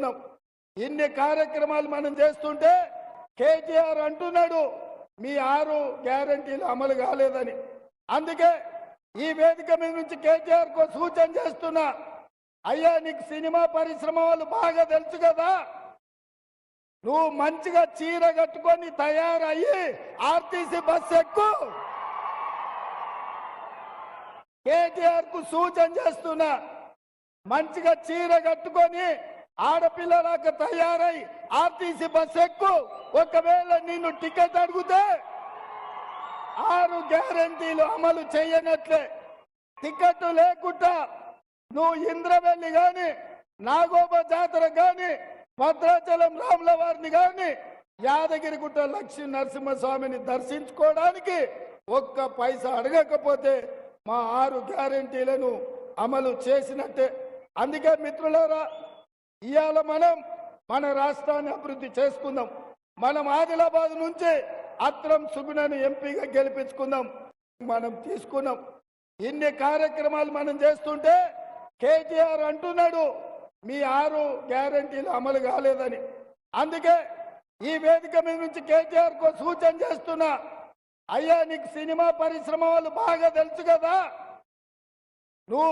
చేస్తున్నాం. ఇన్ని కార్యక్రమాలు మనం చేస్తుంటే కేటీఆర్ అంటున్నాడు మీ 6 గ్యారెంటీలు అమలు కాలేదని. అందుకే ఈ వేదిక మీద నుంచి కేటీఆర్ కు సూచన చేస్తున్నా, అయ్యా నీకు సినిమా పరిశ్రమ వాళ్ళు బాగా తెలుసు కదా, నువ్వు మంచిగా చీర కట్టుకొని తయారయ్యి ఆర్టీసీ బస్సు ఎక్కు. కేటీఆర్ కు సూచన చేస్తున్నా, మంచిగా చీర కట్టుకొని ఆడపిల్లలాగా తయారై ఆర్టీసీ బస్సు ఎక్కు. ఒకవేళ నిన్ను టికెట్ అడిగితే 6 గ్యారెంటీలు అమలు చేయనట్లే. టికెట్ లేకుండా నువ్వు ఇంద్రవెల్లి గాని, నాగోబ జాతర గాని, భద్రాచలం రాముల వారిని గాని, యాదగిరిగుట్ట లక్ష్మీ నరసింహస్వామిని దర్శించుకోవడానికి ఒక్క పైసా అడగకపోతే మా 6 గ్యారెంటీలను అమలు చేసినట్టే. అందుకే మిత్రులారా, ఇవాళ మనం మన రాష్ట్రాన్ని అభివృద్ధి చేసుకుందాం. మనం ఆదిలాబాద్ నుంచి అత్రం సుగుణను ఎంపీగా గెలిపించుకుందాం. మనం తీసుకున్నాం. ఇన్ని కార్యక్రమాలు మనం చేస్తుంటే కేటీఆర్ అంటున్నాడు మీ 6 గ్యారెంటీలు అమలు కాలేదని. అందుకే ఈ వేదిక మీద నుంచి కేటీఆర్ కు సూచన చేస్తున్నా, అయ్యా నీకు సినిమా పరిశ్రమ వాళ్ళు బాగా తెలుసు కదా, నువ్వు